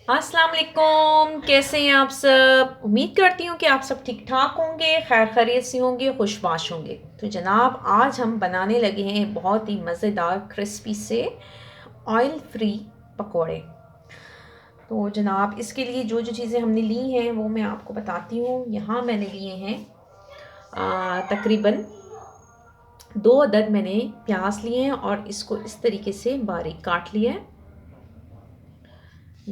अस्सलाम वालेकुम, कैसे हैं आप सब। उम्मीद करती हूँ कि आप सब ठीक ठाक होंगे, खैर खैरियत से होंगे, खुशबाश होंगे। तो जनाब आज हम बनाने लगे हैं बहुत ही मज़ेदार क्रिस्पी से ऑयल फ्री पकोड़े। तो जनाब इसके लिए जो जो चीज़ें हमने ली हैं वो मैं आपको बताती हूँ। यहाँ मैंने लिए हैं तकरीबन 2 अदद मैंने प्याज लिए हैं और इसको इस तरीके से बारीक काट लिया है।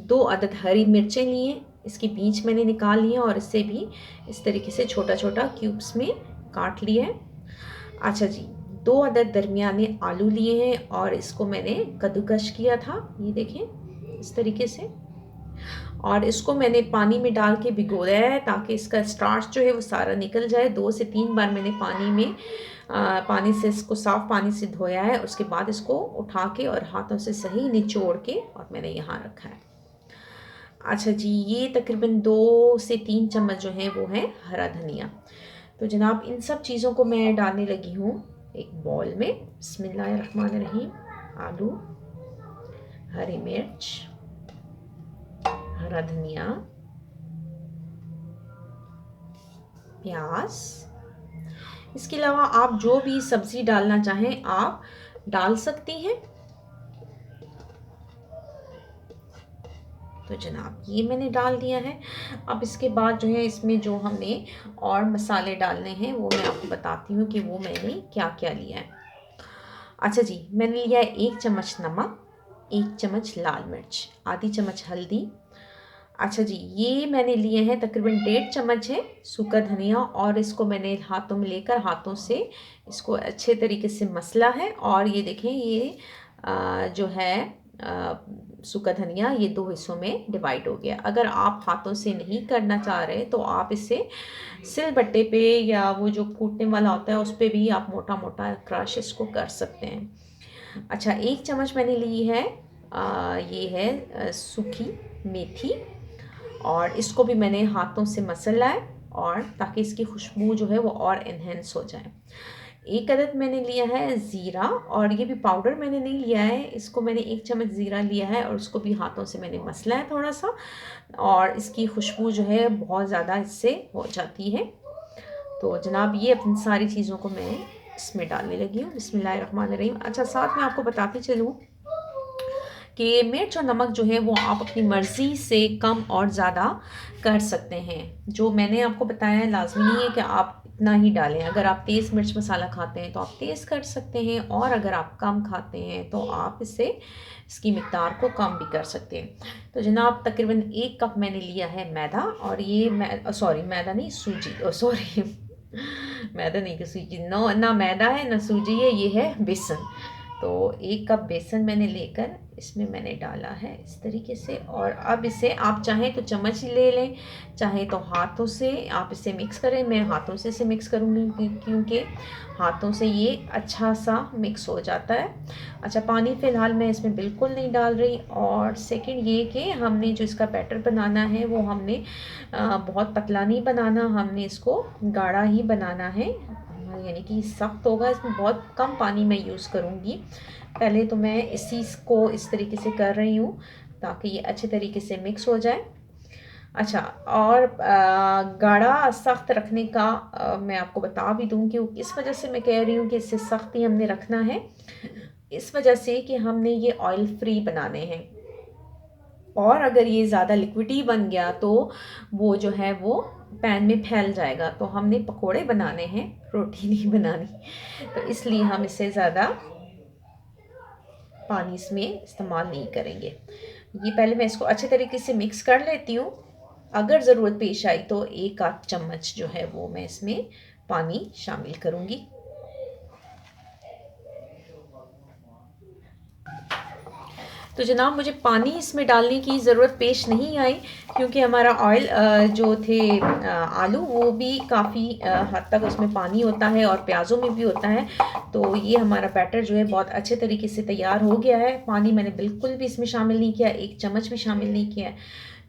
2 अदद हरी मिर्चें लिए, इसके बीज मैंने निकाल लिए और इससे भी इस तरीके से छोटा छोटा क्यूब्स में काट लिया है। अच्छा जी, 2 अदद दरमियाने आलू लिए हैं और इसको मैंने कद्दूकश किया था, ये देखें इस तरीके से। और इसको मैंने पानी में डाल के भिगोया है ताकि इसका स्टार्च जो है वो सारा निकल जाए। 2 से 3 बार मैंने पानी से इसको साफ़ पानी से धोया है। उसके बाद इसको उठा के और हाथों से सही निचोड़ के और मैंने यहाँ रखा है। अच्छा जी, ये तकरीबन 2 से 3 चम्मच जो है वो है हरा धनिया। तो जनाब इन सब चीज़ों को मैं डालने लगी हूँ एक बॉल में। बिस्मिल्लाहिर्रहमानिर्रहीम। आलू, हरी मिर्च, हरा धनिया, प्याज। इसके अलावा आप जो भी सब्ज़ी डालना चाहें आप डाल सकती हैं। तो जनाब ये मैंने डाल दिया है। अब इसके बाद जो है इसमें जो हमने और मसाले डालने हैं वो मैं आपको बताती हूँ कि वो मैंने क्या क्या लिया है। अच्छा जी, मैंने लिया है 1 चम्मच नमक, 1 चम्मच लाल मिर्च, आधी चम्मच हल्दी। अच्छा जी, ये मैंने लिए हैं तकरीबन 1.5 चम्मच है सूखा धनिया और इसको मैंने हाथों में लेकर हाथों से इसको अच्छे तरीके से मसला है। और ये देखें ये जो है सूखा धनिया ये 2 हिस्सों में डिवाइड हो गया। अगर आप हाथों से नहीं करना चाह रहे तो आप इसे सिलबट्टे पे या वो जो कूटने वाला होता है उस पे भी आप मोटा मोटा क्रश इसको कर सकते हैं। अच्छा, 1 चम्मच मैंने ली है ये है सूखी मेथी और इसको भी मैंने हाथों से मसला है और ताकि इसकी खुशबू जो है वो और इन्हेंस हो जाए। 1 अदद मैंने लिया है ज़ीरा और ये भी पाउडर मैंने नहीं लिया है, इसको मैंने 1 चम्मच ज़ीरा लिया है और उसको भी हाथों से मैंने मसला है थोड़ा सा और इसकी खुशबू जो है बहुत ज़्यादा इससे हो जाती है। तो जनाब ये अपनी सारी चीज़ों को मैं इसमें डालने लगी हूँ। बिस्मिल्लाहिर्रहमानिर्रहीम। अच्छा, साथ में आपको बताती चलूँ कि मिर्च और नमक जो है वो आप अपनी मर्ज़ी से कम और ज़्यादा कर सकते हैं। जो मैंने आपको बताया है लाज़मी नहीं है कि आप इतना ही डालें। अगर आप तेज़ मिर्च मसाला खाते हैं तो आप तेज़ कर सकते हैं और अगर आप कम खाते हैं तो आप इसकी मिक़दार को कम भी कर सकते हैं। तो जनाब तकरीबन 1 कप मैंने लिया है मैदा और ये सॉरी मैदा नहीं सूजी, सॉरी मैदा नहीं कि सूजी, नो ना मैदा है ना सूजी है, ये है बेसन। तो 1 कप बेसन मैंने लेकर इसमें मैंने डाला है इस तरीके से। और अब इसे आप चाहें तो चम्मच ले लें, चाहे तो हाथों से आप इसे मिक्स करें। मैं हाथों से इसे मिक्स करूँगी क्योंकि हाथों से ये अच्छा सा मिक्स हो जाता है। अच्छा, पानी फ़िलहाल मैं इसमें बिल्कुल नहीं डाल रही। और सेकंड ये कि हमने जो इसका बैटर बनाना है वो हमने बहुत पतला नहीं बनाना, हमने इसको गाढ़ा ही बनाना है, यानी कि सख्त होगा। इसमें बहुत कम पानी मैं यूज़ करूँगी। पहले तो मैं इसी को इस तरीके से कर रही हूँ ताकि ये अच्छे तरीके से मिक्स हो जाए। अच्छा, और गाढ़ा सख्त रखने का मैं आपको बता भी दूँ कि इस वजह से मैं कह रही हूँ कि इससे सख्त ही हमने रखना है, इस वजह से कि हमने ये ऑयल फ्री बनाने हैं। और अगर ये ज़्यादा लिक्विडी बन गया तो वो जो है वो पैन में फैल जाएगा। तो हमने पकोड़े बनाने हैं, रोटी नहीं बनानी। तो इसलिए हम इससे ज़्यादा पानी इसमें इस्तेमाल नहीं करेंगे। ये पहले मैं इसको अच्छे तरीके से मिक्स कर लेती हूँ। अगर ज़रूरत पेश आई तो 1 आध चम्मच जो है वो मैं इसमें पानी शामिल करूँगी। तो जनाब मुझे पानी इसमें डालने की ज़रूरत पेश नहीं आई क्योंकि हमारा ऑयल जो थे आलू वो भी काफ़ी हद तक उसमें पानी होता है और प्याज़ों में भी होता है। तो ये हमारा बैटर जो है बहुत अच्छे तरीके से तैयार हो गया है। पानी मैंने बिल्कुल भी इसमें शामिल नहीं किया, 1 चम्मच भी शामिल नहीं किया है।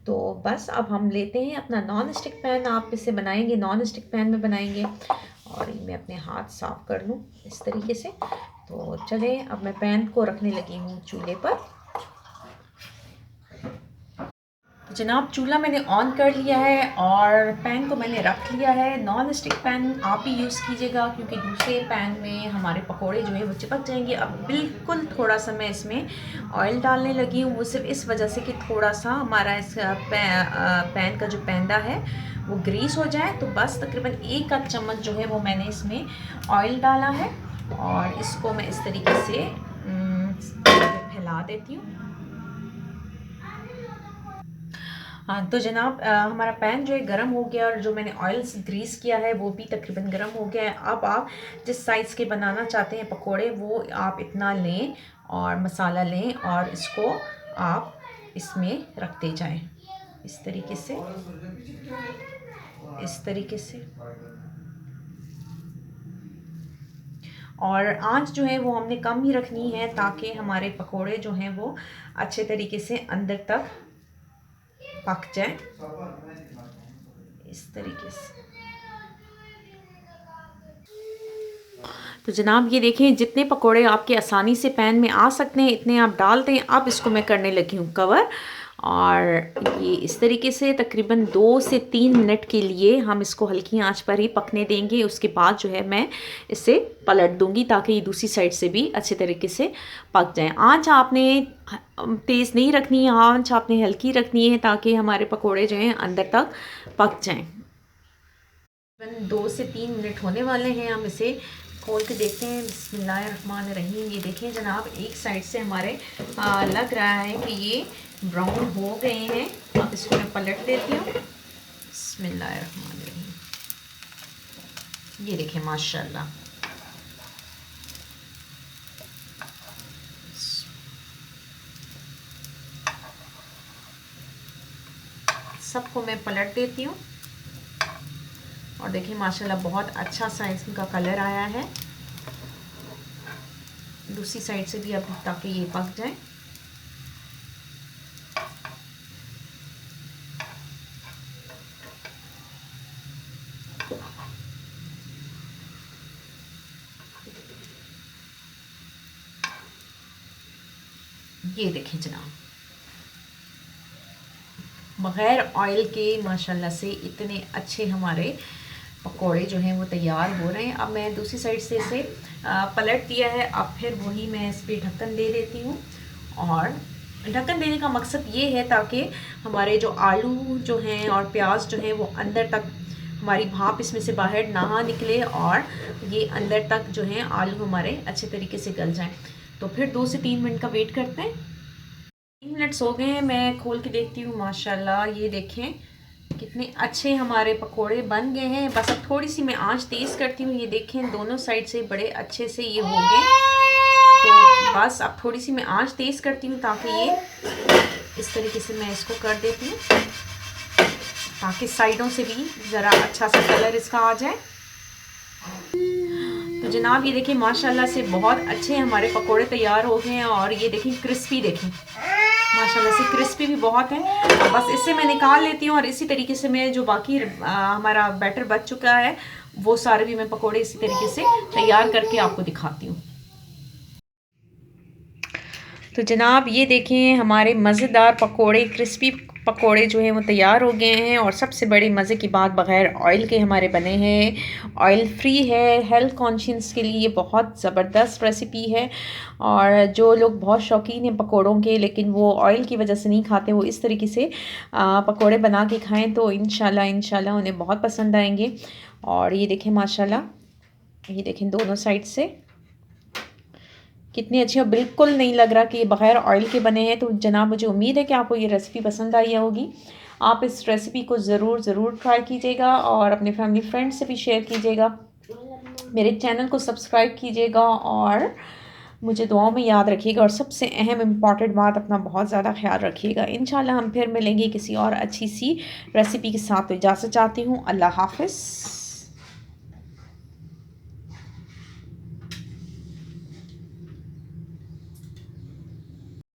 तो बस अब हम लेते हैं अपना नॉन स्टिक पैन। आप इसे बनाएंगे नॉन स्टिक पैन में बनाएंगे। और मैं अपने हाथ साफ़ कर लूँ इस तरीके से। तो चलें, अब मैं पैन को रखने लगी हूँ चूल्हे पर। जनाब चूल्हा मैंने ऑन कर लिया है और पैन को मैंने रख लिया है। नॉन स्टिक पैन आप ही यूज़ कीजिएगा क्योंकि दूसरे पैन में हमारे पकोड़े जो है वो चिपक जाएंगे। अब बिल्कुल थोड़ा सा मैं इसमें ऑयल डालने लगी हूँ, वो सिर्फ इस वजह से कि थोड़ा सा हमारा इस पैन का जो पैंदा है वो ग्रीस हो जाए। तो बस तकरीबन 1 आध चम्मच जो है वो मैंने इसमें ऑयल डाला है और इसको मैं इस तरीके से फैला देती हूँ। हाँ तो जनाब हमारा पैन जो है गर्म हो गया और जो मैंने ऑयल ग्रीस किया है वो भी तकरीबन गर्म हो गया है। अब आप जिस साइज़ के बनाना चाहते हैं पकोड़े वो आप इतना लें और मसाला लें और इसको आप इसमें रखते जाएं इस तरीके से। और आंच जो है वो हमने कम ही रखनी है ताकि हमारे पकोड़े जो हैं वो अच्छे तरीके से अंदर तक पक जाए इस तरीके से। तो जनाब ये देखें जितने पकोड़े आपके आसानी से पैन में आ सकते हैं इतने आप डाल दें। अब इसको मैं करने लगी हूँ कवर और ये इस तरीके से तकरीबन 2 से 3 मिनट के लिए हम इसको हल्की आंच पर ही पकने देंगे। उसके बाद जो है मैं इसे पलट दूंगी ताकि ये दूसरी साइड से भी अच्छे तरीके से पक जाए। आंच आपने तेज़ नहीं रखनी है, आंच आपने हल्की रखनी है ताकि हमारे पकोड़े जो हैं अंदर तक पक जाएं। 2 से 3 मिनट होने वाले हैं, हम इसे खोल के देखते हैं। बिस्मिल्लाहिर्रहमानिर्रहीम। ये देखें जनाब एक साइड से हमारे लग रहा है कि ये ब्राउन हो गए हैं। अब इसको मैं पलट देती हूँ। बिस्मिल्लाहिर्रहमानिर्रहीम। ये देखें माशाल्लाह सबको मैं पलट देती हूँ और देखिए माशाल्लाह बहुत अच्छा सा इसका कलर आया है। दूसरी साइड से भी अब ताकि ये पक जाए। ये देखें जनाब बग़ैर ऑयल के माशाल्लाह से इतने अच्छे हमारे पकोड़े जो हैं वो तैयार हो रहे हैं। अब मैं दूसरी साइड से इसे पलट दिया है। अब फिर वही मैं इस पर ढक्कन दे देती हूँ और ढक्कन देने का मकसद ये है ताकि हमारे जो आलू जो हैं और प्याज जो हैं वो अंदर तक हमारी भाप इसमें से बाहर ना निकले और ये अंदर तक जो हैं आलू हमारे अच्छे तरीके से गल जाएं। तो फिर 2 से 3 मिनट का वेट करते हैं। 3 मिनट्स हो गए हैं, मैं खोल के देखती हूँ। माशाल्लाह ये देखें कितने अच्छे हमारे पकोड़े बन गए हैं। बस अब थोड़ी सी मैं आंच तेज़ करती हूँ। ये देखें दोनों साइड से बड़े अच्छे से ये हो गए। तो बस अब थोड़ी सी मैं आंच तेज़ करती हूँ ताकि ये इस तरीके से मैं इसको कर देती हूँ ताकि साइडों से भी ज़रा अच्छा सा कलर इसका आ जाए। तो जनाब ये देखिए माशाल्लाह से बहुत अच्छे हमारे पकोड़े तैयार हो गए हैं और ये देखें क्रिस्पी देखें माशाल्लाह से क्रिस्पी भी बहुत है। बस इससे मैं निकाल लेती हूँ और इसी तरीके से मैं जो बाकी हमारा बैटर बच चुका है वो सारे भी मैं पकोड़े इसी तरीके से तैयार करके आपको दिखाती हूँ। तो जनाब ये देखें हमारे मज़ेदार पकोड़े क्रिस्पी पकोड़े जो हैं वो तैयार हो गए हैं और सबसे बड़ी मज़े की बात बग़ैर ऑयल के हमारे बने हैं। ऑयल फ्री है, हेल्थ कॉन्शियस के लिए बहुत ज़बरदस्त रेसिपी है। और जो लोग बहुत शौकीन हैं पकोड़ों के लेकिन वो ऑयल की वजह से नहीं खाते, वो इस तरीके से पकोड़े बना के खाएँ तो इंशाल्लाह उन्हें बहुत पसंद आएंगे। और ये देखें माशाल्लाह, ये देखें दोनों साइड से कितनी अच्छी और बिल्कुल नहीं लग रहा कि ये बग़ैर ऑयल के बने हैं। तो जनाब मुझे उम्मीद है कि आपको ये रेसिपी पसंद आई होगी। आप इस रेसिपी को ज़रूर ट्राई कीजिएगा और अपने फैमिली फ्रेंड से भी शेयर कीजिएगा। मेरे चैनल को सब्सक्राइब कीजिएगा और मुझे दुआओं में याद रखिएगा। और सबसे अहम इम्पॉर्टेंट बात, अपना बहुत ज़्यादा ख्याल रखिएगा। इंशाल्लाह हम फिर मिलेंगे किसी और अच्छी सी रेसिपी के साथ। तो इजाज़त चाहती हूँ। अल्लाह हाफ़िज़।